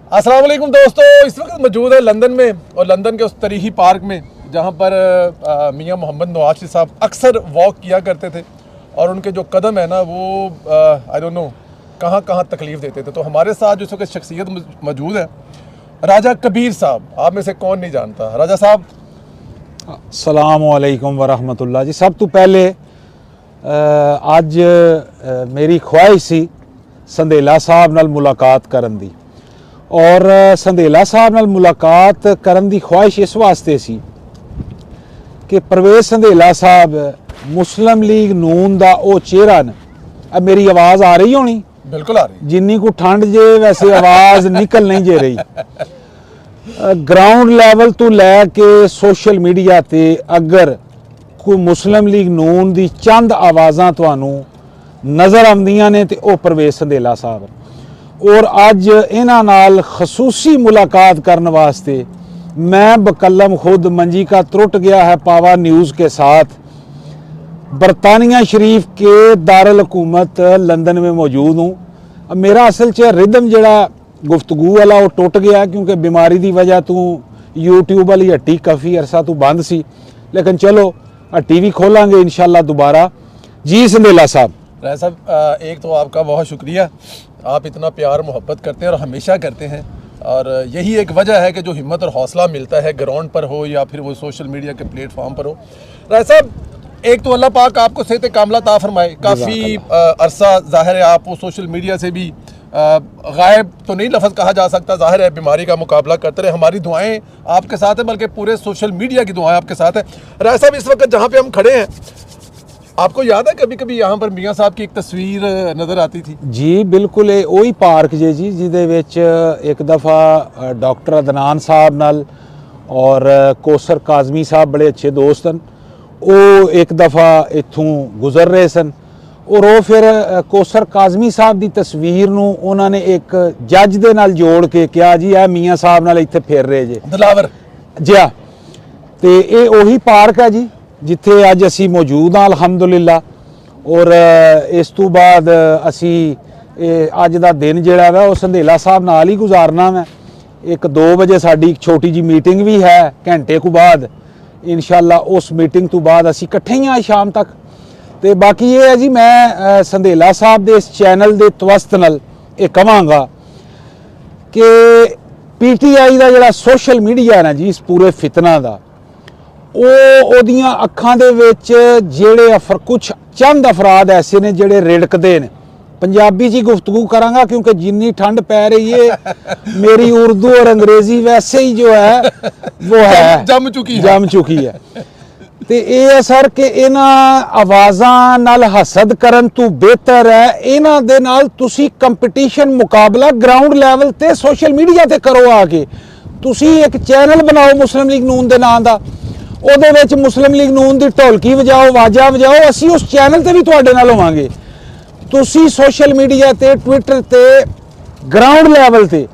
अस्सलाम वालेकुम दोस्तों, इस वक्त मौजूद है लंदन में और लंदन के उस तरीही पार्क में जहाँ पर मियाँ मोहम्मद नवाज साहब अक्सर वॉक किया करते थे और उनके जो कदम है ना वो आई डोंट नो कहाँ कहाँ तकलीफ़ देते थे। तो हमारे साथ जो इस वक्त शख्सियत मौजूद है राजा कबीर साहब। आप में से कौन नहीं जानता राजा साहब? अस्सलाम वालेकुम वरहमतुल्लाह जी। सब तो पहले आज मेरी ख्वाहिश सी संधेला साहब नाल मुलाकात करन दी और संधेला साहब नाल मुलाकात करन दी ख्वाहिश इस वास्ते सी कि परवेज संधेला साहब मुस्लिम लीग नून दा ओ चेहरा न। अब मेरी आवाज़ आ रही होनी? बिल्कुल आ रही। जिन्नी को ठंड जे वैसे आवाज़ निकल नहीं जे रही। ग्राउंड लैवल तो लैके सोशल मीडिया ते अगर कोई मुस्लिम लीग नून दी चंद आवाज़ां तुहानू नज़र आउंदियां ने ते ओ परवेज संधेला साहब और अज इन्हां नाल खसूसी मुलाकात करने वास्ते मैं बकलम खुद मंजी का त्रुट गया है पावा न्यूज़ के साथ बरतानिया शरीफ के दारुल हुकूमत लंदन में मौजूद हूँ। अब मेरा असल च रिदम जड़ा गुफ्तगू वाला वो टुट गया क्योंकि बीमारी की वजह तो यूट्यूब वाली हट्टी काफ़ी अरसा तो बंद सी, लेकिन चलो हट्टी भी खोलांगे इंशाल्लाह दोबारा। जी संधेला साहब। राजा साहब एक तो आपका बहुत शुक्रिया, आप इतना प्यार मोहब्बत करते हैं और हमेशा करते हैं और यही एक वजह है कि जो हिम्मत और हौसला मिलता है ग्राउंड पर हो या फिर वो सोशल मीडिया के प्लेटफॉर्म पर हो। राजा साहब एक तो अल्लाह पाक आपको सेहत कामला ता फरमाए, काफ़ी अरसा ज़ाहिर है आप वो सोशल मीडिया से भी गायब तो नहीं लफ्ज़ कहा जा सकता, ज़ाहिर है बीमारी का मुकाबला करते रहे। हमारी दुआएं आपके साथ हैं, बल्कि पूरे सोशल मीडिया की दुआएं आपके साथ हैं। राजा साहब इस वक्त जहाँ पे हम खड़े हैं आपको याद है कभी कभी यहाँ पर मियाँ साहब की एक तस्वीर नज़र आती थी? जी बिल्कुल, वही पार्क जे जी जिहदे विच एक दफ़ा डॉक्टर अदनान साहब नाल और कौसर काजमी साहब बड़े अच्छे दोस्त हैं, वो एक दफ़ा इत्थों गुजर रहे सन और वो फिर कौसर काजमी साहब की तस्वीर नूं उन्होंने एक जज दे नाल जोड़ के कहा जी आ मियाँ साहब नाल इत्थे फिर रहे जे दिलावर जी हाँ। तो ये उही पार्क है जी जिथे अज असी मौजूद हाँ अलहमदुलिल्लाह। और इस तो बाद असी अज का दिन जिहड़ा वा संधेला साहब नाल ही गुजारना मैं। एक 2 बजे साडी एक छोटी जी मीटिंग भी है घंटे को बाद, इंशाल्लाह उस मीटिंग तो बाद असी इकट्ठे ही आए शाम तक। तो बाकी ये है जी मैं संधेला साहब दे इस चैनल दे तवस्त नाल ये कहांगा कि PTI का जिहड़ा सोशल मीडिया है ना जी इस पूरे फितना का ओदियां अखां दे विच जेड़े कुछ चंद अफराद ऐसे ने जेड़े रिड़कदे ने। पंजाबी जी गुफ्तगू करांगा क्योंकि जिन्नी ठंड पै रही है मेरी उर्दू और अंग्रेजी वैसे ही जो है वो है जम चुकी है। तो ये है सर कि इन्हां आवाज़ां नाल हसद करन तो बेहतर है इन्हां दे नाल तुसी कंपीटीशन मुकाबला ग्राउंड लैवल ते सोशल मीडिया ते करो। आके तुसी एक चैनल बनाओ मुस्लिम लीग नून दे नाम दा, ਉਹਦੇ ਵਿੱਚ मुस्लिम लीग नून ਦੀ ਢੋਲਕੀ ਵਜਾਓ ਆਵਾਜ਼ਾਂ ਵਜਾਓ, ਅਸੀਂ ਉਸ ਚੈਨਲ ਤੇ ਵੀ ਤੁਹਾਡੇ ਨਾਲ ਹੋਵਾਂਗੇ। ਤੁਸੀਂ ਸੋਸ਼ਲ ਮੀਡੀਆ ਤੇ ਟਵਿੱਟਰ ਤੇ ਗਰਾਊਂਡ ਲੈਵਲ ਤੇ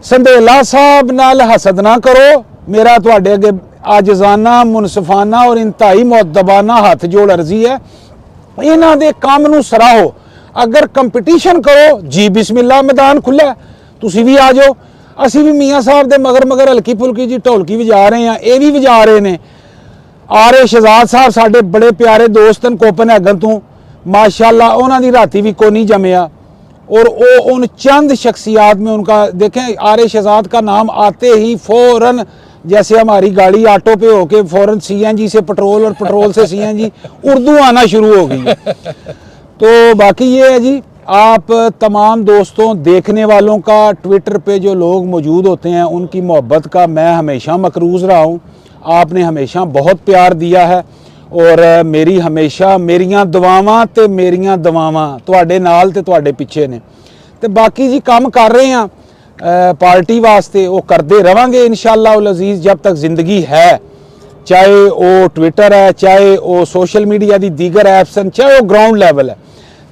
ਸੰਧੇਲਾ ਸਾਹਿਬ ਨਾਲ ਹਸਦ ਨਾ ਕਰੋ। ਮੇਰਾ ਤੁਹਾਡੇ ਅੱਗੇ ਆਜਜ਼ਾਨਾ ਮੁਨਸਫਾਨਾ ਔਰ ਇੰਤਹਾਈ ਮੁਅੱਦਬਾਨਾ ਹੱਥ ਜੋੜ ਅਰਜ਼ੀ ਹੈ, ਇਹਨਾਂ ਦੇ ਕੰਮ ਨੂੰ ਸਰਾਹੋ। ਅਗਰ ਕੰਪੀਟੀਸ਼ਨ ਕਰੋ ਜੀ ਬਿਸਮਿल्लाह मैदान खुला है, ਤੁਸੀਂ ਵੀ ਆ ਜਾਓ। ਅਸੀਂ ਵੀ ਮੀਆਂ ਸਾਹਿਬ ਦੇ ਮਗਰ ਮਗਰ ਹਲਕੀ ਫੁਲਕੀ ਜੀ ਢੋਲਕੀ ਵਜਾ ਰਹੇ ਹਾਂ, ਇਹ ਵੀ ਵਜਾ ਰਹੇ ਨੇ। आर ए शहजाद साहब साढ़े बड़े प्यारे दोस्त हैं कोपनहेगन तो, माशाल्लाह उन्होंने राती भी को नहीं जमया और वो उन चंद शख्सियात में उनका देखें आर ए शहजाद का नाम आते ही फ़ौरन जैसे हमारी गाड़ी ऑटो पे होके फ़ौरन CNG से पेट्रोल और पेट्रोल से CNG उर्दू आना शुरू हो गई है। तो बाकी ये है जी आप तमाम दोस्तों देखने वालों का ट्विटर पे जो लोग मौजूद होते हैं उनकी मोहब्बत का मैं हमेशा मकरूज़ रहा हूँ। आपने हमेशा बहुत प्यार दिया है और मेरी हमेशा मेरियां दुआवां ते मेरियां दुआवां तुहाडे नाल ते तुहाडे पिछे ने। ते बाकी जी काम कर रहे हैं पार्टी वास्ते वो करते रवांगे इंशाअल्लाह उल अजीज़ जब तक ज़िंदगी है, चाहे वो ट्विटर है चाहे वो सोशल मीडिया की दीगर ऐप्स हैं चाहे वो ग्राउंड लैवल है।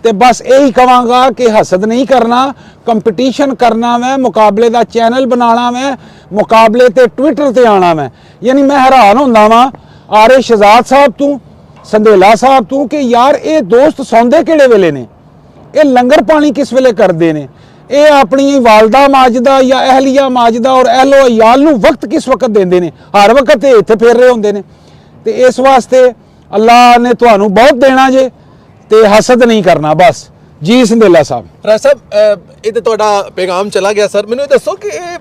तो बस यही कहांगा कि हसद नहीं करना, कंपीटीशन करना मैं, मुकाबले का चैनल बनाना मैं, मुकाबले ते ट्विटर ते आना मैं। यानी मैं हैरान होंदा वां आर ए शहजाद साहब तू संधेला साहब तू कि यार ये दोस्त सौंदे किहड़े वेले ने, ये लंगर पानी किस वेले करते हैं, ਇਹ ਆਪਣੀ ਵਾਲਦਾ ਮਾਜਦਾ ਜਾਂ ਅਹਲੀਆ ਮਾਜਦਾ ਔਰ ਅਹਿਲੋ ਅਯਾਲ ਨੂੰ ਵਕਤ ਕਿਸ ਵਕਤ ਦਿੰਦੇ ਨੇ, ਹਰ ਵਕਤ ਇਹ ਇੱਥੇ ਫੇਰ ਰਹੇ ਹੁੰਦੇ ਨੇ। ਤੇ ਇਸ ਵਾਸਤੇ ਅੱਲਾਹ ਨੇ ਤੁਹਾਨੂੰ ਬਹੁਤ ਦੇਣਾ ਜੇ ਤੇ ਹਸਦ ਨਹੀਂ ਕਰਨਾ ਬਸ। ਜੀ ਸੰਦੇਲਾ ਸਾਹਿਬ। ਰਾਜ ਸਾਹਿਬ, ਇਹ ਤੇ ਤੁਹਾਡਾ ਪੈਗਾਮ ਚਲਾ ਗਿਆ ਸਰ। ਮੈਨੂੰ ਇਹ ਦੱਸੋ ਕਿ ਇਹ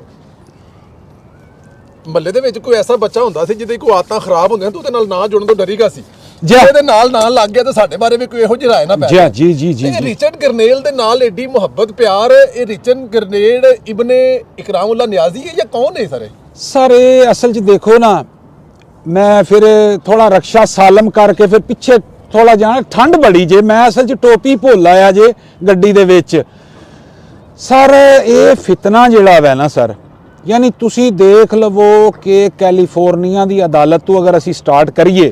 ਮਹੱਲੇ ਦੇ ਵਿੱਚ ਕੋਈ ਐਸਾ ਬੱਚਾ ਹੁੰਦਾ ਸੀ ਜਿਹਦੇ ਕੋਈ ਆਦਤਾਂ ਖਰਾਬ ਹੁੰਦੀਆਂ, ਤੂੰ ਉਹਦੇ ਨਾਲ ਨਾ ਜੁੜਨ ਤੋਂ ਡਰੀਗਾ ਸੀ? ਜੇ ਇਹਦੇ ਨਾਲ ਲੱਗ ਗਿਆ ਤਾਂ ਸਾਡੇ ਬਾਰੇ ਵੀ ਕੋਈ ਇਹੋ ਜਿਹੀ ਰਾਏ ਨਾ ਪੈ ਜਾਏ। ਜੀ ਜੀ ਜੀ। ਇਹ ਰਿਚਰਡ ਗਰਨੇਲ ਦੇ ਨਾਲ ਏਡੀ ਮੁਹੱਬਤ ਪਿਆਰ, ਇਹ ਰਿਚਰਡ ਗਰਨੇਲ ਇਬਨ ਇਕਰਾਮੁੱਲਾ ਨਿਆਜ਼ੀ ਹੈ ਜਾਂ ਕੌਣ ਹੈ ਸਰ? ਸਰ ਇਹ ਅਸਲ 'ਚ ਦੇਖੋ ਨਾ, ਮੈਂ ਫਿਰ ਥੋੜਾ ਰਕਸ਼ਾ ਸਾਲਮ ਕਰਕੇ ਫਿਰ ਪਿੱਛੇ ਥੋੜਾ ਜਾਣਾ, ਠੰਡ ਬੜੀ ਜੇ, ਮੈਂ ਅਸਲ 'ਚ ਟੋਪੀ ਭੁੱਲ ਆਇਆ ਜੇ ਗੱਡੀ ਦੇ ਵਿੱਚ। ਸਰ ਇਹ ਫਿਤਨਾ ਜਿਹੜਾ ਵੈ ਨਾ ਸਰ, ਯਾਨੀ ਤੁਸੀਂ ਦੇਖ ਲਵੋ ਕਿ ਕੈਲੀਫੋਰਨੀਆ ਦੀ ਅਦਾਲਤ ਤੋਂ ਅਗਰ ਅਸੀਂ ਸਟਾਰਟ ਕਰੀਏ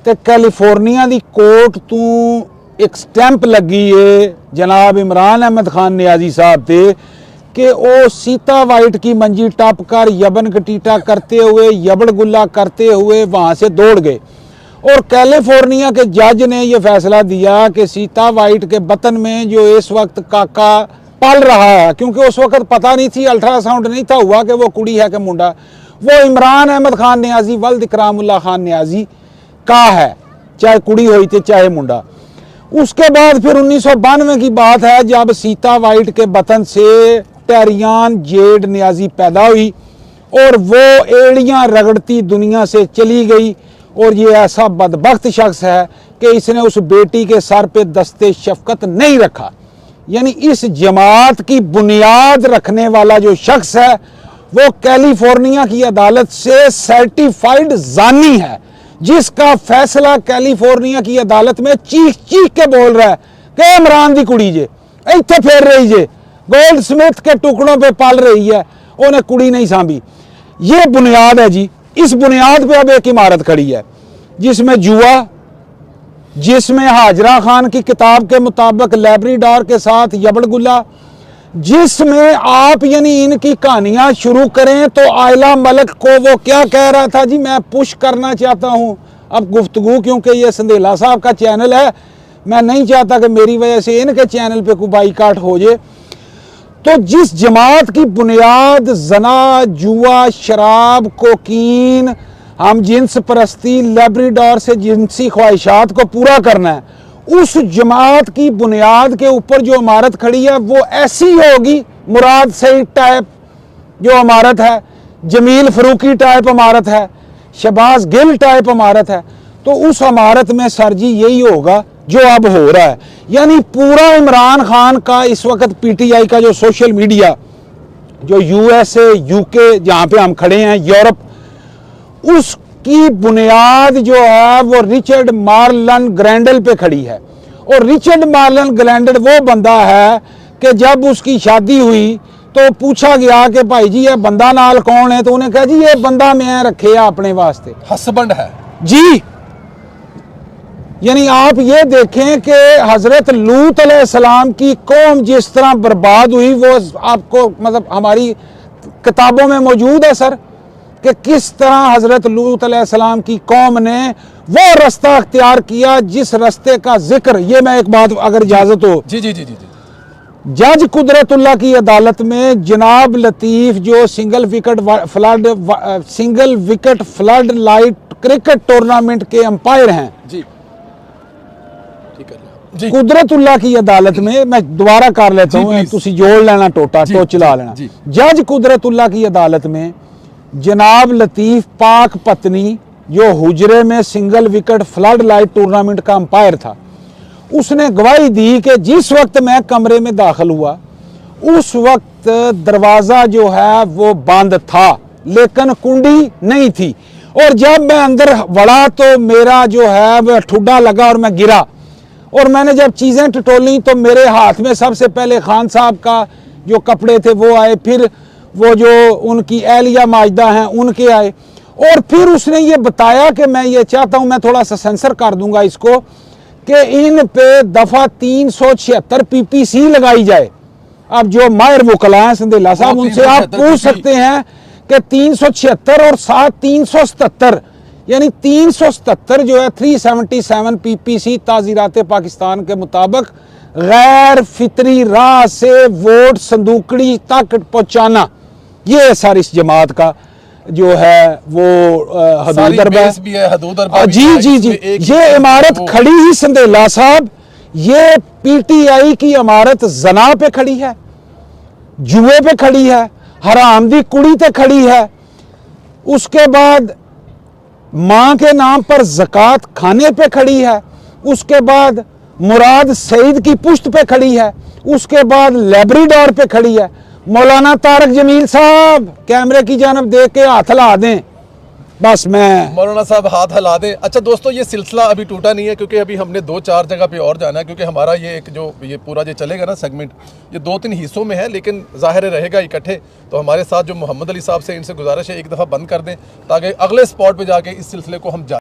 ਤੇ ਕੈਲੀਫੋਰਨੀਆ ਦੀ ਕੋਰਟ ਤੋਂ ਇੱਕ ਸਟੈਂਪ ਲੱਗੀ ਏ जनाब इमरान अहमद खान नियाजी साहब थे कि वो सीता वाइट की मंजी टप कर यबन कटीटा करते हुए यबड़ गुल्ला करते हुए वहाँ से दौड़ गए। और कैलिफोर्निया के जज ने यह फैसला दिया कि सीता वाइट के बतन में जो इस वक्त काका पल रहा है, क्योंकि उस वक्त पता नहीं थी, अल्ट्रासाउंड नहीं था हुआ कि वो कुड़ी है कि मुंडा, वो इमरान अहमद खान नियाजी वल्द इकरामुल्लाह खान नियाजी का है, चाहे कुड़ी हुई थी चाहे मुंडा। उसके बाद फिर 1992 की बात है जब सीता वाइट के बतन से टेरियान जेड नियाजी पैदा हुई और वो एड़ियां रगड़ती दुनिया से चली गई। और ये ऐसा बदबख्त शख्स है कि इसने उस बेटी के सर पे दस्ते शफकत नहीं रखा। यानी इस जमात की बुनियाद रखने वाला जो शख्स है वो कैलिफोर्निया की अदालत से सर्टिफाइड जानी है, जिसका फैसला कैलिफोर्निया की अदालत में चीख चीख के बोल रहा है कि इमरान दी कुड़ी जे इत्थे फेर रही जे, गोल्ड स्मिथ के टुकड़ों पे पल रही है, उन्हें कुड़ी नहीं सांभी। ये बुनियाद है जी। इस बुनियाद पे अब एक इमारत खड़ी है जिसमें जुआ, जिसमें हाजरा खान की किताब के मुताबिक लैब्राडोर के साथ यबड़गुल्ला, जिसमें आप यानी इनकी कहानियां शुरू करें तो आयला मलिक को वो क्या कह रहा था जी, मैं पुश करना चाहता हूं अब गुफ्तगू, क्योंकि ये संदेला साहब का चैनल है, मैं नहीं चाहता कि मेरी वजह से इनके चैनल पे कोई बाइकाट हो जाए। तो जिस जमात की बुनियाद जना, जुआ, शराब, कोकीन, हम जिन्स परस्ती, लैब्राडोर से जिनसी ख्वाहिशात को पूरा करना है, उस जमात की बुनियाद के ऊपर जो इमारत खड़ी है वो ऐसी होगी, मुराद सईद टाइप जो इमारत है, जमील फरूकी टाइप इमारत है, शहबाज गिल टाइप इमारत है, तो उस इमारत में सर जी यही होगा जो अब हो रहा है। यानी पूरा इमरान खान का इस वक्त पीटीआई का जो सोशल मीडिया, जो यूएसए, यूके, जहाँ पे हम खड़े हैं, यूरोप, उसकी बुनियाद जो है वो रिचर्ड मार्लन ग्रैंडल पे खड़ी है। और रिचर्ड मार्लन ग्रैंडल वो बंदा है कि जब उसकी शादी हुई तो पूछा गया कि भाई जी ये बंदा नाल कौन है, तो उन्हें कहा जी ये बंदा मैं रखे अपने वास्ते, हस्बैंड है जी। यानी आप ये देखें कि हजरत लूत अलैहिस्सलाम की कौम जिस तरह बर्बाद हुई वो आपको मतलब हमारी किताबों में मौजूद है सर, कि किस तरह हजरत लूत अलैहिस्सलाम की कौम ने वो रास्ता अख्तियार किया जिस रास्ते का जिक्र, ये मैं एक बात अगर इजाजत हो, जी जी जी जी, जज कुदरतुल्लाह की अदालत में जनाब लतीफ जो single wicket flood light cricket tournament के अंपायर हैं जी, कुदरतुल्लाह की अदालत में, मैं दोबारा कर लेता हूँ, तुसी जोड़ लेना टोटा तो चला लेना। जज कुदरतुल्लाह की अदालत में जनाब लतीफ पाक पत्नी जो हुजरे में single wicket flood light tournament का अंपायर था, उसने गवाही दी कि जिस वक्त मैं कमरे में दाखिल हुआ उस वक्त दरवाज़ा जो है वो बंद था लेकिन कुंडी नहीं थी, और जब मैं अंदर बढ़ा तो मेरा जो है वह ठुड्डा लगा और मैं गिरा, और मैंने जब चीज़ें टटोली तो मेरे हाथ में सबसे पहले खान साहब का जो कपड़े थे वो आए, फिर वो जो उनकी एहलिया माजदा हैं उनके आए, और फिर उसने ये बताया कि मैं ये चाहता हूँ, मैं थोड़ा सा सेंसर कर दूंगा इसको, कि इन पे दफ़ा 376 PPC लगाई जाए। अब जो माहिर वकला हैं संदेला साहब, उनसे आप पूछ सकते हैं कि 376 और 7 377, यानी 377 जो है 377 PPC ताज़ीरात पाकिस्तान के मुताबिक गैर फितरी राह से वोट संदूकड़ी तक पहुंचाना, ये है सर इस जमात का जो है वो हदूद अरबा भी है, हदूद अरबा भी जी है, जी जी, ये इमारत खड़ी ही संदेला साहब, ये पीटीआई की इमारत जना पे खड़ी है, जुए पे खड़ी है, हराम दी कुड़ी पे खड़ी है, उसके बाद मां के नाम पर ज़कात खाने पे खड़ी है, उसके बाद मुराद सईद की पुश्त पे खड़ी है, उसके बाद लेब्रिडोर पे खड़ी है। मौलाना तारक जमील साहब कैमरे की जानब देख के हाथ हिला दें, बस मैं मौलाना साहब हाथ हिला दें। अच्छा दोस्तों, ये सिलसिला अभी टूटा नहीं है, क्योंकि अभी हमने 2-4 जगह पे और जाना है, क्योंकि हमारा ये एक जो ये पूरा जो चलेगा ना सेगमेंट, ये 2-3 हिस्सों में है, लेकिन ज़ाहिर रहेगा इकट्ठे। तो हमारे साथ जो मोहम्मद अली साहब से, इनसे गुजारिश है एक दफ़ा बंद कर दें, ताकि अगले स्पॉट पे जाके इस सिलसिले को हम